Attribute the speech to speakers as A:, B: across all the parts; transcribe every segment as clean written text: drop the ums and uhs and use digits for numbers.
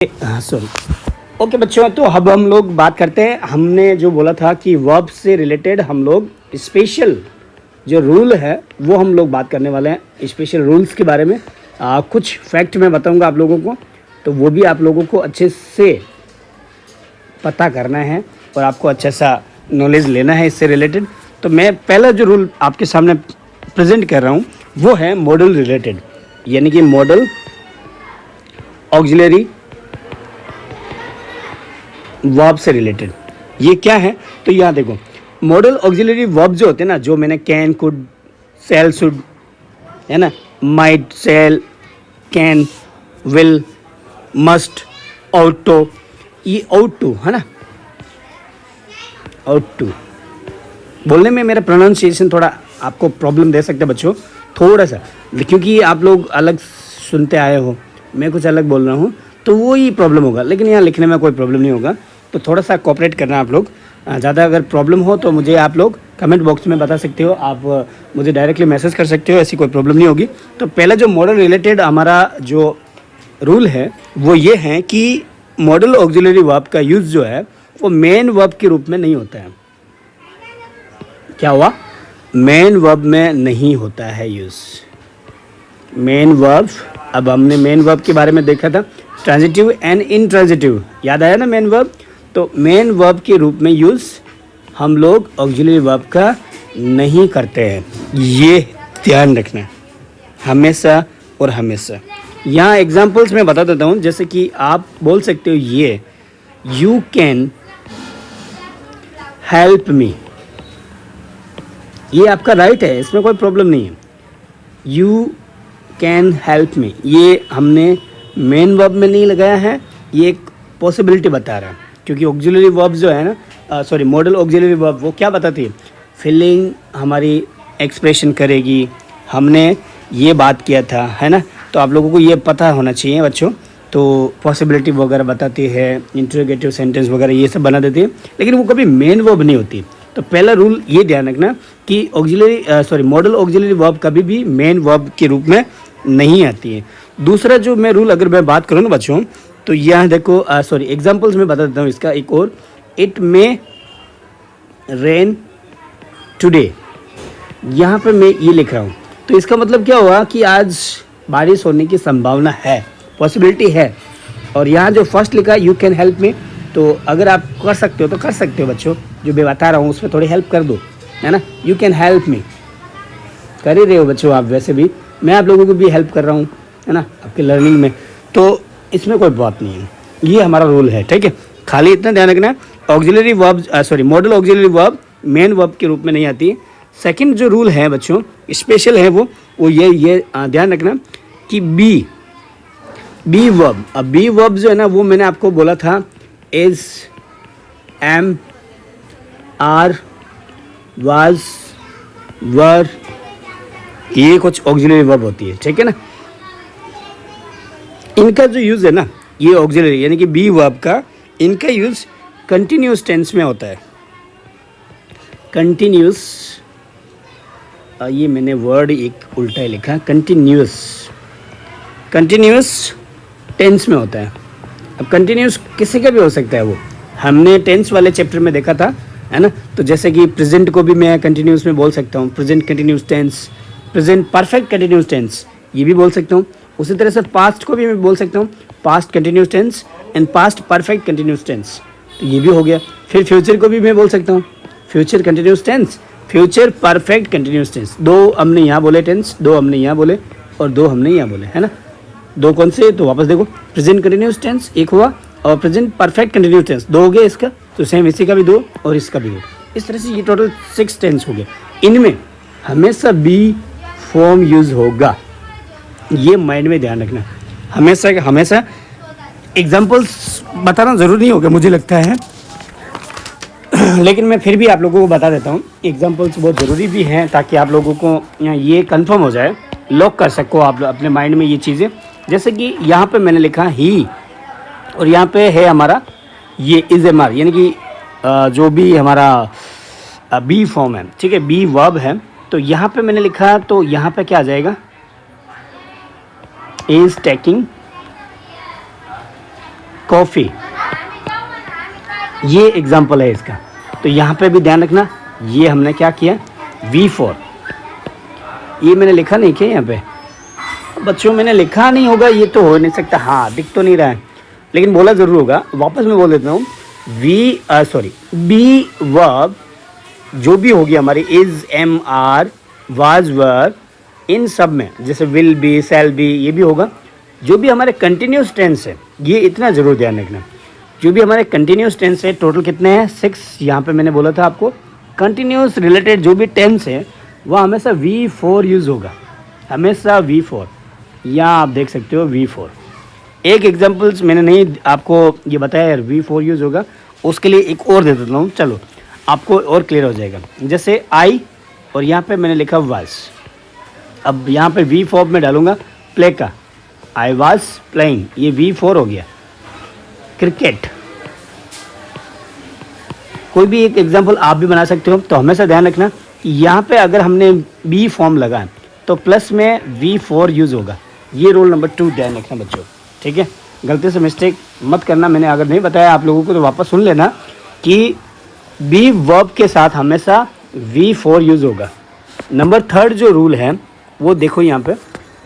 A: Sorry. Okay बच्चों, तो अब हम लोग बात करते हैं। हमने जो बोला था कि वर्ब से रिलेटेड हम लोग स्पेशल जो रूल है वो हम लोग बात करने वाले हैं। स्पेशल रूल्स के बारे में कुछ फैक्ट मैं बताऊंगा आप लोगों को, तो वो भी आप लोगों को अच्छे से पता करना है और आपको अच्छा सा नॉलेज लेना है इससे रिलेटेड। तो मैं पहला जो रूल आपके सामने प्रेजेंट कर रहा हूँ वो है मॉडल रिलेटेड, यानी कि मॉडल ऑक्सिलरी वर्ब से रिलेटेड। ये क्या है? तो यहाँ देखो, मॉडल ऑक्सिलरी वर्ब जो होते हैं ना, जो मैंने कैन, कुड, सेल, शुड, है ना, might, shall, can, will, must, ought to, ये आउट टू है ना, आउट टू बोलने में मेरा प्रोनाउंसिएशन थोड़ा आपको प्रॉब्लम दे सकता है बच्चों, थोड़ा सा, क्योंकि आप लोग अलग सुनते आए हो, मैं कुछ अलग बोल रहा हूँ तो वो ही प्रॉब्लम होगा, लेकिन यहाँ लिखने में कोई प्रॉब्लम नहीं होगा। तो थोड़ा सा कोऑपरेट करना आप लोग। ज़्यादा अगर प्रॉब्लम हो तो मुझे आप लोग कमेंट बॉक्स में बता सकते हो, आप मुझे डायरेक्टली मैसेज कर सकते हो, ऐसी कोई प्रॉब्लम नहीं होगी। तो पहला जो मॉडल रिलेटेड हमारा जो रूल है वो ये है कि मॉडल ऑक्सिलरी वर्ब का यूज़ जो है वो मेन वर्ब के रूप में नहीं होता है। क्या हुआ? मेन वर्ब में नहीं होता है यूज़। मेन वर्ब, अब हमने मेन वर्ब के बारे में देखा था, ट्रांजिटिव एंड इनट्रांजिटिव, याद आया ना मेन वर्ब। तो मेन वर्ब के रूप में यूज़ हम लोग ऑक्सिलरी वर्ब का नहीं करते हैं, ये ध्यान रखना हमेशा और हमेशा। यहाँ एग्जांपल्स मैं बता देता हूँ, जैसे कि आप बोल सकते हो ये, यू कैन हेल्प मी, ये आपका राइट है, इसमें कोई प्रॉब्लम नहीं है। यू कैन हेल्प मी, ये हमने मेन वर्ब में नहीं लगाया है, ये एक पॉसिबिलिटी बता रहा है, क्योंकि ऑक्सिलरी वर्ब जो है ना, सॉरी मॉडल ऑक्सिलरी वर्ब वो क्या बताती है? फीलिंग हमारी एक्सप्रेशन करेगी, हमने ये बात किया था, है ना। तो आप लोगों को ये पता होना चाहिए बच्चों। तो पॉसिबिलिटी वगैरह बताती है, इंट्रोगेटिव सेंटेंस वगैरह ये सब बना देती है, लेकिन वो कभी मेन वर्ब नहीं होती। तो पहला रूल ये ध्यान रखना कि ऑक्सिलरी मॉडल ऑक्सिलरी वर्ब कभी भी मेन वर्ब के रूप में नहीं आती है। दूसरा जो मैं रूल अगर मैं बात करूँ ना बच्चों, तो यहाँ देखो, एग्जांपल्स में बता देता हूँ इसका एक और। इट मे रेन टुडे, यहाँ पे मैं ये लिख रहा हूँ, तो इसका मतलब क्या हुआ कि आज बारिश होने की संभावना है, पॉसिबिलिटी है। और यहाँ जो फर्स्ट लिखा है यू कैन हेल्प मी, तो अगर आप कर सकते हो तो कर सकते हो बच्चों, जो मैं बता रहा हूँ उसमें थोड़ी हेल्प कर दो, है ना। यू कैन हेल्प मी कर ही रहे हो बच्चों आप, वैसे भी मैं आप लोगों को भी हेल्प कर रहा हूँ, है ना, आपके लर्निंग में, तो इसमें कोई बात नहीं है। ये हमारा रूल है, ठीक है। खाली इतना ध्यान रखना, auxiliary verb model auxiliary verb main verb के रूप में नहीं आती। सेकंड जो रूल है बच्चों, स्पेशल है वो ये ध्यान रखना कि बी वर्ब, अब बी वर्ब जो है ना वो मैंने आपको बोला था, इज, एम, आर, वाज, वर, ये कुछ ऑक्सिलरी वर्ब होती है, ठीक है ना। इनका जो यूज़ है ना, ये ऑक्सिलरी यानी कि बी वर्ब का, इनका यूज़ कंटिन्यूस टेंस में होता है। कंटिन्यूस, ये मैंने वर्ड एक उल्टा ही लिखा, कंटिन्यूस टेंस में होता है। अब कंटिन्यूस किसी का भी हो सकता है, वो हमने टेंस वाले चैप्टर में देखा था, है ना। तो जैसे कि प्रेजेंट को भी मैं कंटिन्यूस में बोल सकता हूँ, present continuous tense, present perfect continuous tense, ये भी बोल सकता हूँ। उसी तरह से पास्ट को भी मैं बोल सकता हूँ, past continuous tense and past perfect continuous tense, तो ये भी हो गया। फिर फ्यूचर को भी मैं बोल सकता हूँ, future continuous tense, future perfect continuous tense. दो हमने यहाँ बोले टेंस, दो हमने यहाँ बोले और दो हमने यहाँ बोले, है ना। दो कौन से? तो वापस देखो, प्रेजेंट कंटिन्यूस टेंस एक हुआ और प्रेजेंट परफेक्ट कंटिन्यूस टेंस दो हो गए इसका, तो सेम इसी का भी दो और इसका भी दो। इस तरह से ये टोटल 6 टेंस हो गए। इनमें हमेशा बी फॉर्म यूज़ होगा, ये माइंड में ध्यान रखना हमेशा। एग्जाम्पल्स बताना ज़रूरी नहीं होगा मुझे लगता है, लेकिन मैं फिर भी आप लोगों को बता देता हूँ। एग्जाम्पल्स बहुत ज़रूरी भी हैं ताकि आप लोगों को ये कंफर्म हो जाए, लॉक कर सको आप अपने माइंड में ये चीज़ें। जैसे कि यहाँ पे मैंने लिखा ही, और यहाँ पे है हमारा ये इज एम आर, यानी कि जो भी हमारा बी फॉर्म है, ठीक है, बी वर्ब है। तो यहाँ पे मैंने लिखा, तो यहाँ पे क्या आ जाएगा? इज टेकिंग कॉफ़ी, ये एग्जाम्पल है इसका। तो यहाँ पे भी ध्यान रखना, ये हमने क्या किया, V4, ये मैंने लिखा नहीं क्या यहाँ पे बच्चों, मैंने लिखा नहीं होगा, ये तो हो नहीं सकता, हाँ दिख तो नहीं रहा है, लेकिन बोला ज़रूर होगा। वापस मैं बोल देता हूँ, बी वर्ब जो भी होगी हमारी, इज़, एम, आर, वाज, वर, इन सब में, जैसे विल बी, शैल बी, ये भी होगा। जो भी हमारे कंटिन्यूस टेंस है, ये इतना ज़रूर ध्यान रखना, जो भी हमारे कंटिन्यूस टेंस है, टोटल कितने हैं, 6। यहाँ पे मैंने बोला था आपको, कंटिन्यूस रिलेटेड जो भी टेंस है वह हमेशा V4 यूज़ होगा, हमेशा V4। यहाँ आप देख सकते हो V4। एक एग्जाम्पल्स मैंने नहीं आपको ये बताया यार, V4 यूज़ होगा, उसके लिए एक और दे देता हूँ, चलो आपको और क्लियर हो जाएगा। जैसे आई, और यहाँ पे मैंने लिखा वाज, अब यहाँ पे V4 में डालूंगा प्ले का, आई वाज प्लेइंग, ये V4 हो गया। क्रिकेट, कोई भी एक एग्जाम्पल आप भी बना सकते हो। तो हमेशा ध्यान रखना कि यहाँ पे अगर हमने बी फॉर्म लगाया तो प्लस में V4 यूज़ होगा। ये रूल नंबर 2 ध्यान रखना बच्चों, ठीक है। गलती से मिस्टेक मत करना, मैंने अगर नहीं बताया आप लोगों को तो वापस सुन लेना कि बी वर्ब के साथ हमेशा V4 यूज़ होगा। नंबर 3 जो रूल है वो देखो, यहाँ पे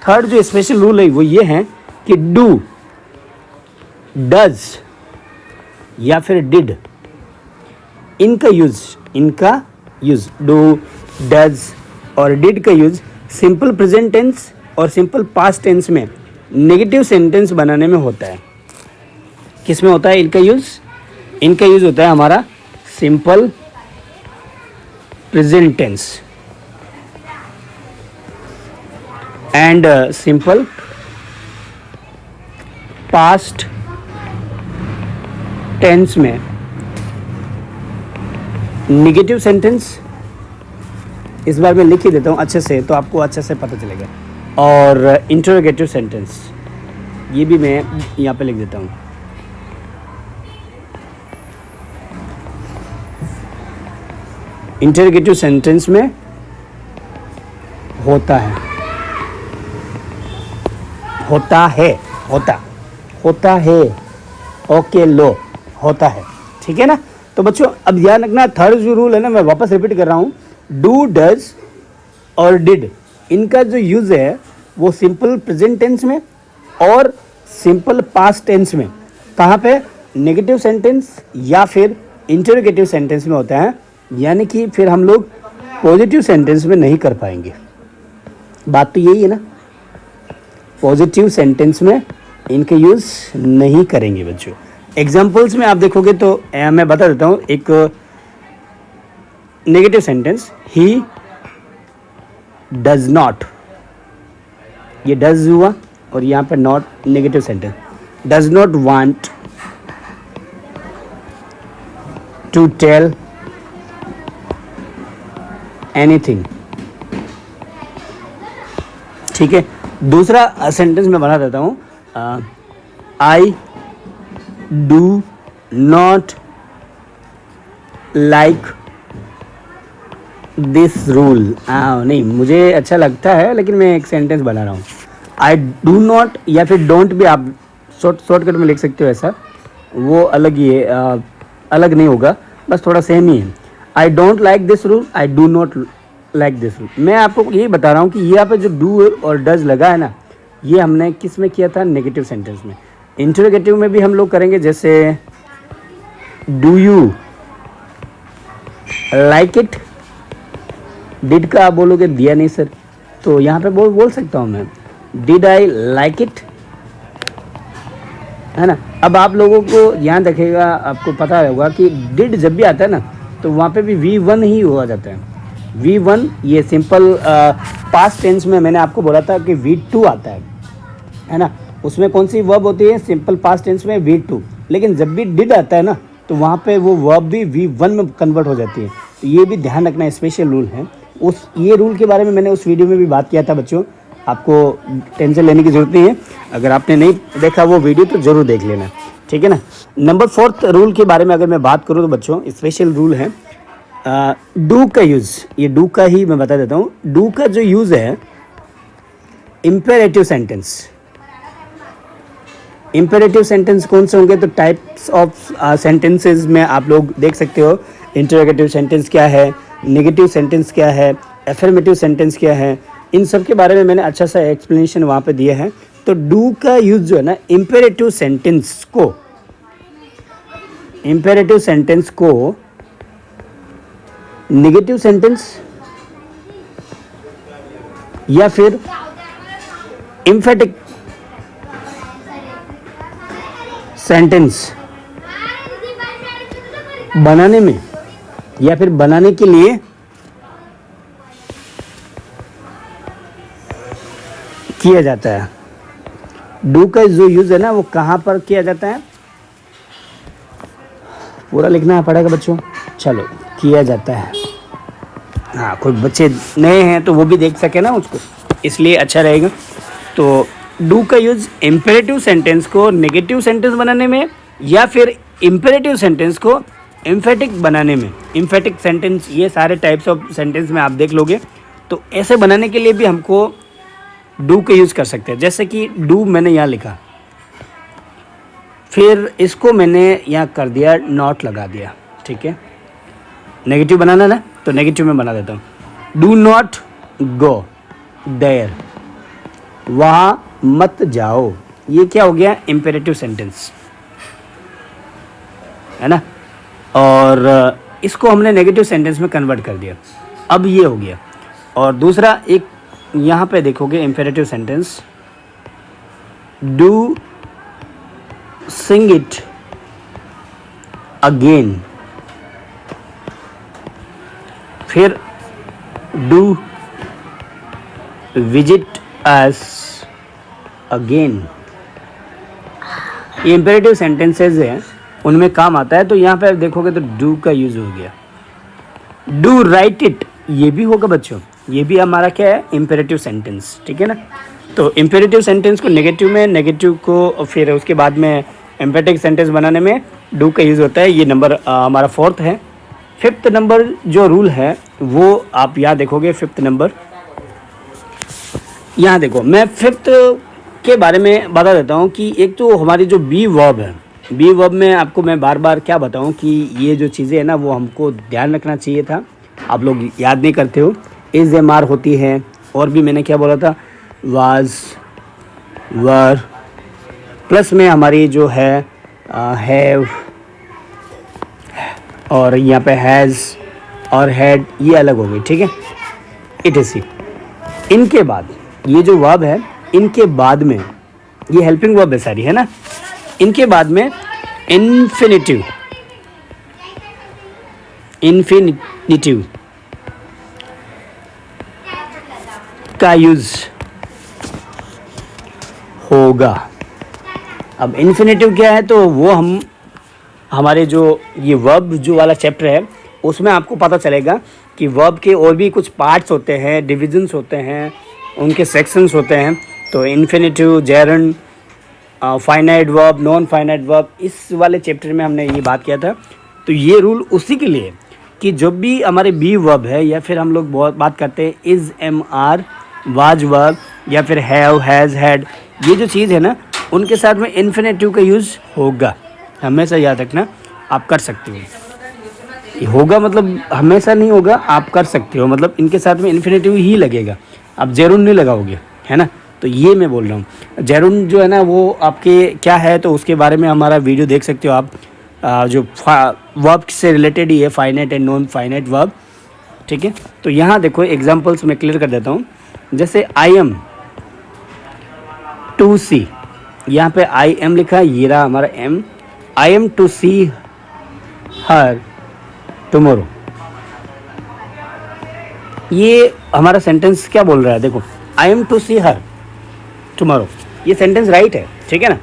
A: 3 जो स्पेशल रूल है वो ये है कि डू, डज या फिर डिड, इनका यूज़ डू, डज और डिड का यूज़ सिंपल प्रेजेंट टेंस और सिंपल पास्ट टेंस में नेगेटिव सेंटेंस बनाने में होता है। किस में होता है इनका यूज़ होता है हमारा simple present tense and simple past tense में नेगेटिव सेंटेंस, इस बार मैं लिख ही देता हूँ अच्छे से तो आपको अच्छे से पता चलेगा, और इंटरोगेटिव सेंटेंस ये भी मैं यहाँ पे लिख देता हूँ। इंटरोगेटिव सेंटेंस में होता है, ओके लो, होता है, ठीक है ना। तो बच्चों अब ध्यान रखना, 3 जो रूल है ना, मैं वापस रिपीट कर रहा हूँ, डू, डज और डिड, इनका जो यूज़ है वो सिंपल प्रेजेंट टेंस में और सिंपल पास्ट टेंस में, कहाँ पे, नेगेटिव सेंटेंस या फिर इंटरोगेटिव सेंटेंस में होता है। यानी कि फिर हम लोग पॉजिटिव सेंटेंस में नहीं कर पाएंगे। बात तो यही है ना, पॉजिटिव सेंटेंस में इनके यूज़ नहीं करेंगे बच्चों। एग्जाम्पल्स में आप देखोगे तो मैं बता देता हूँ, एक negative sentence, he does not, ये डज हुआ और यहाँ पे not, negative sentence, does not want to tell anything, ठीक है। दूसरा सेंटेंस मैं बना देता हूँ, I do not like this rule, नहीं मुझे अच्छा लगता है लेकिन मैं एक सेंटेंस बना रहा हूँ। आई डू नॉट या फिर डोंट भी आप शॉर्टकट में लिख सकते हो, ऐसा वो अलग ही है, अलग नहीं होगा, बस थोड़ा सेम ही है। I don't like this rule, I do not like this rule. मैं आपको यही बता रहा हूँ कि यहाँ पे जो डू और डज लगा है ना, ये हमने किस में किया था, नेगेटिव सेंटेंस में। इंटरोगेटिव में भी हम लोग करेंगे, जैसे do you like it, did का आप बोलोगे दिया नहीं सर, तो यहाँ पे बोल सकता हूँ मैं, डिड आई लाइक इट, है ना। अब आप लोगों को ध्यान रखेगा, आपको पता होगा कि डिड जब भी आता है ना तो वहाँ पे भी V1 ही हुआ जाता है। V1 ये सिंपल पास्ट टेंस में मैंने आपको बोला था कि V2 आता है ना। उसमें कौन सी वर्ब होती है, सिंपल पास्ट टेंस में V2, लेकिन जब भी डिड आता है ना तो वहाँ पे वो वर्ब भी V1 में कन्वर्ट हो जाती है। तो ये भी ध्यान रखना, स्पेशल रूल है। ये रूल के बारे में मैंने उस वीडियो में भी बात किया था बच्चों, आपको टेंशन लेने की ज़रूरत नहीं है। अगर आपने नहीं देखा वो वीडियो तो ज़रूर देख लेना, ठीक है ना। नंबर 4 रूल के बारे में अगर मैं बात करूँ तो बच्चों स्पेशल रूल है डू का यूज़। ये डू का ही मैं बता देता हूँ। डू का जो यूज़ है इम्पेरेटिव सेंटेंस, इम्पेरेटिव सेंटेंस कौन से होंगे? तो टाइप्स ऑफ सेंटेंसेस में आप लोग देख सकते हो, इंटरोगेटिव सेंटेंस क्या है, नेगेटिव सेंटेंस क्या है, एफर्मेटिव सेंटेंस क्या है, इन सब के बारे में मैंने अच्छा सा एक्सप्लेनेशन वहाँ पे दिया है। तो डू का यूज़ जो है ना इम्पेरेटिव सेंटेंस को नेगेटिव सेंटेंस या फिर एम्फेटिक सेंटेंस बनाने में या फिर बनाने के लिए किया जाता है। डू का जो यूज है ना वो कहाँ पर किया जाता है? पूरा लिखना पड़ेगा बच्चों। चलो, किया जाता है। हाँ, कोई बच्चे नए हैं तो वो भी देख सके ना उसको, इसलिए अच्छा रहेगा। तो डू का यूज इम्पेरेटिव सेंटेंस को नेगेटिव सेंटेंस बनाने में या फिर इम्पेरेटिव सेंटेंस को एम्फेटिक बनाने में। एम्फेटिक सेंटेंस, ये सारे टाइप्स ऑफ सेंटेंस में आप देख लोगे। तो ऐसे बनाने के लिए भी हमको डू का यूज़ कर सकते हैं। जैसे कि डू मैंने यहाँ लिखा, फिर इसको मैंने यहाँ कर दिया, नॉट लगा दिया, ठीक है। नेगेटिव बनाना ना, तो नेगेटिव में बना देता हूँ। डू नॉट गो देयर, वहाँ मत जाओ। ये क्या हो गया? इम्पेरेटिव सेंटेंस है ना। और इसको हमने नेगेटिव सेंटेंस में कन्वर्ट कर दिया। अब ये हो गया। और दूसरा एक यहाँ पे देखोगे imperative sentence, do sing it again, फिर डू विजिट अस अगेन। ये इम्पेरेटिव सेंटेंसेस हैं, उनमें काम आता है। तो यहाँ पे देखोगे तो डू का यूज हो गया। डू राइट इट, ये भी होगा बच्चों, ये भी हमारा क्या है? इम्पेरेटिव सेंटेंस, ठीक है ना। तो इम्पेरेटिव सेंटेंस को नेगेटिव में, नेगेटिव को फिर उसके बाद में एम्फेटिक सेंटेंस बनाने में डू का यूज़ होता है। ये नंबर हमारा 4th है। 5th नंबर जो रूल है वो आप यहाँ देखोगे। 5th नंबर यहाँ देखो, मैं 5th के बारे में बता देता हूँ कि एक तो हमारी जो बी वर्ब है, बी वर्ब में आपको मैं बार बार क्या बताऊँ कि ये जो चीज़ें हैं ना वो हमको ध्यान रखना चाहिए था, आप लोग याद नहीं करते हो। इज एम आर होती है, और भी मैंने क्या बोला था? वाज, वर, प्लस में हमारी जो है हैव, और यहाँ पे हैज़ और हैड, ये अलग हो गई, ठीक है। It is C. इनके बाद ये जो वर्ब है, इनके बाद में ये हेल्पिंग वर्ब है सारी, है ना। इनके बाद में इन्फिनिटिव, इन्फिनिटिव का यूज होगा। अब इन्फिनिटिव क्या है? तो वो हम हमारे जो ये वर्ब जो वाला चैप्टर है उसमें आपको पता चलेगा कि वर्ब के और भी कुछ पार्ट्स होते हैं, डिविजन्स होते हैं, उनके सेक्शंस होते हैं। तो infinitive, gerund, finite verb, non finite verb, इस वाले चैप्टर में हमने ये बात किया था। तो ये रूल उसी के लिए कि जब भी हमारे बी वर्ब है या फिर हम लोग बहुत बात करते हैं is, am are, was verb या फिर हैव, हैज़, हैड, ये जो चीज़ है ना उनके साथ में इन्फिनेटिव का यूज़ होगा। हमेशा याद रखना, आप कर सकते हो। होगा मतलब हमेशा नहीं होगा, आप कर सकते हो, मतलब इनके साथ में इन्फिनेटिव ही लगेगा, आप जेरून नहीं लगाओगे, है ना। तो ये मैं बोल रहा हूँ। जेरून जो है ना वो आपके क्या है, तो उसके बारे में हमारा वीडियो देख सकते हो आप, जो वर्ब से रिलेटेड ही है, finite and non finite verb, ठीक है। तो यहाँ देखो एग्जांपल्स मैं क्लियर कर देता हूँ। जैसे आई एम टू सी, यहाँ पे आई एम लिखा है, ये रहा हमारा am. I am to see her tomorrow, ये हमारा सेंटेंस क्या बोल रहा है? देखो, I am to see her tomorrow, ये सेंटेंस राइट है, ठीक है ना।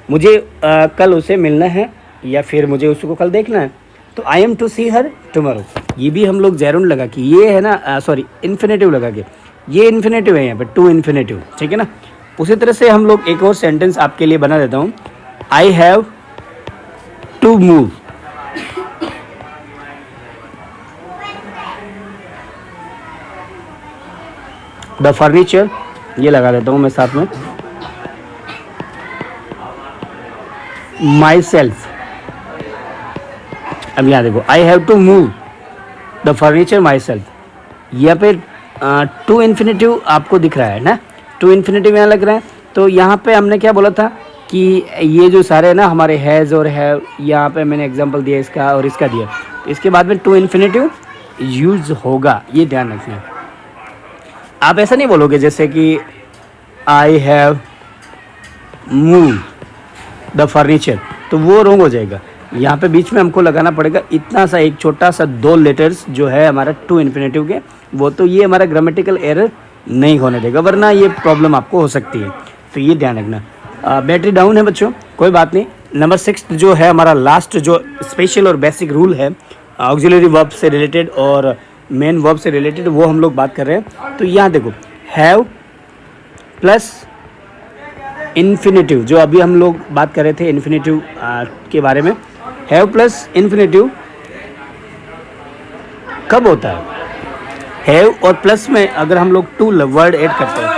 A: मुझे कल उसे मिलना है या फिर मुझे उसको कल देखना है, तो I am to see her tomorrow, ये भी हम लोग जेरून लगा के, ये है ना सॉरी इन्फिनेटिव लगा के, ये इन्फिनेटिव है यहाँ पे, टू इन्फिनेटिव, ठीक है ना। उसी तरह से हम लोग एक और सेंटेंस आपके लिए बना देता हूँ। I have to move, the furniture, ये लगा देता हूँ मैं साथ में। Myself. अब यहाँ देखो, I have to move the furniture myself. यहाँ पे टू इन्फिनेटिव आपको दिख रहा है ना, टू इन्फिनेटिव यहाँ लग रहा है। तो यहाँ पे हमने क्या बोला था कि ये जो सारे ना हमारे हैज़ और हैव, यहाँ पे मैंने एग्जांपल दिया इसका और इसका दिया, तो इसके बाद में टू इन्फिनेटिव यूज होगा, ये ध्यान रखना। आप ऐसा नहीं बोलोगे जैसे कि I have move the furniture, तो वो रॉन्ग हो जाएगा। यहाँ पे बीच में हमको लगाना पड़ेगा इतना सा, एक छोटा सा 2 लेटर्स जो है हमारा टू इन्फिनेटिव के, वो तो ये हमारा ग्रामेटिकल एरर नहीं होने देगा, वरना ये प्रॉब्लम आपको हो सकती है, तो ये ध्यान रखना। बैटरी डाउन है बच्चों, कोई बात नहीं। नंबर 6 जो है हमारा लास्ट जो स्पेशल और बेसिक रूल है ऑक्सिलरी वर्ब से रिलेटेड और मेन वर्ब से रिलेटेड, वो हम लोग बात कर रहे हैं। तो यहाँ देखो, हैव प्लस इन्फिनेटिव, जो अभी हम लोग बात कर रहे थे इन्फिनेटिव के बारे में, हैव प्लस इन्फिनेटिव कब होता है? हैव और प्लस में अगर हम लोग टू वर्ड ऐड करते हैं,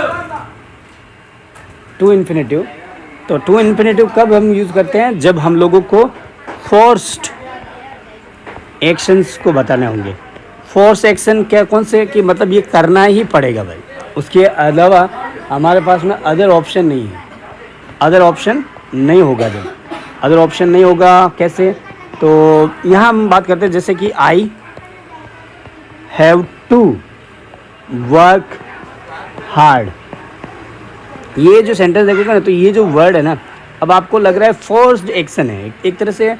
A: टू इन्फिनेटिव, तो टू इन्फिनेटिव कब हम यूज़ करते हैं? जब हम लोगों को फोर्स्ड एक्शंस को बताने होंगे। फोर्स एक्शन क्या, कौन से, कि मतलब ये करना ही पड़ेगा भाई, उसके अलावा हमारे पास में अदर ऑप्शन नहीं है, अदर ऑप्शन नहीं होगा। जब अदर ऑप्शन नहीं होगा कैसे, तो यहाँ हम बात करते हैं जैसे कि I have to work hard. ये जो सेंटेंस देखोगे ना, तो ये जो वर्ड है ना, अब आपको लग रहा है फोर्स्ड एक्शन है एक तरह से,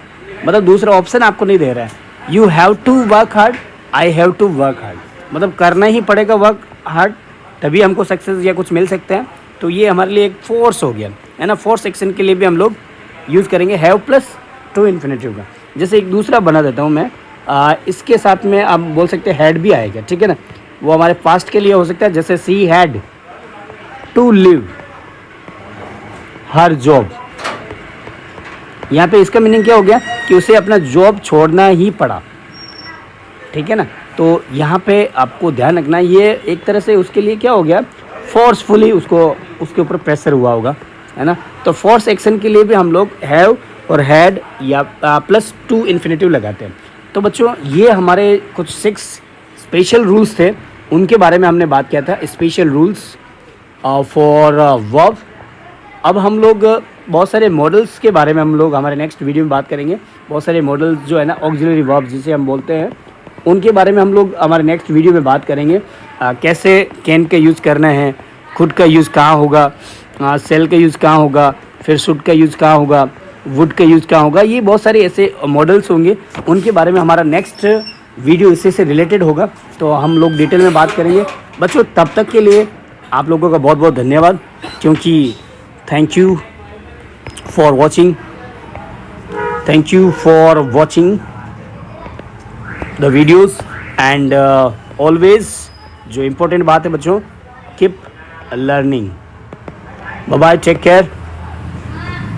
A: मतलब दूसरा ऑप्शन आपको नहीं दे रहा है। You have to work hard, I have to work hard, मतलब करना ही पड़ेगा वर्क हार्ड, तभी हमको सक्सेस या कुछ मिल सकता है। तो ये हमारे लिए एक फोर्स हो गया है ना। फोर्स एक्शन के लिए भी हम लोग यूज़ करेंगे हैव प्लस टू इन्फिनेटिव का। जैसे एक दूसरा बना देता हूँ मैं, इसके साथ में आप बोल सकते हैं हैड भी आएगा, ठीक है ना। वो हमारे पास्ट के लिए हो सकता है, जैसे she had to leave her job. यहाँ पे इसका मीनिंग क्या हो गया कि उसे अपना जॉब छोड़ना ही पड़ा, ठीक है ना। तो यहाँ पे आपको ध्यान रखना, ये एक तरह से उसके लिए क्या हो गया, फोर्सफुली उसको उसके ऊपर प्रेशर हुआ होगा, है ना। तो फोर्स एक्शन के लिए भी हम लोग हैव और हैड या प्लस टू इन्फिनेटिव लगाते हैं। तो बच्चों, ये हमारे कुछ 6 स्पेशल रूल्स थे, उनके बारे में हमने बात किया था, स्पेशल रूल्स फॉर वर्ब। अब हम लोग बहुत सारे मॉडल्स के बारे में हम लोग हमारे नेक्स्ट वीडियो में बात करेंगे। बहुत सारे मॉडल्स जो है ना ऑक्सिलरी वर्ब जिसे हम बोलते हैं, उनके बारे में हम लोग हमारे नेक्स्ट वीडियो में बात करेंगे। कैसे कैन का यूज़ करना है, खुद का यूज़ कहाँ होगा, सेल का यूज़ कहाँ होगा, फिर शुड का यूज़ कहाँ होगा, वुड का यूज़ कहाँ होगा। ये बहुत सारे ऐसे मॉडल्स होंगे, उनके बारे में हमारा नेक्स्ट वीडियो इसी से रिलेटेड होगा, तो हम लोग डिटेल में बात करेंगे। बच्चों, तब तक के लिए आप लोगों का बहुत बहुत धन्यवाद, क्योंकि thank you for watching, thank you for watching the videos and always जो इम्पोर्टेंट बात है बच्चों, keep learning. Bye bye, take care.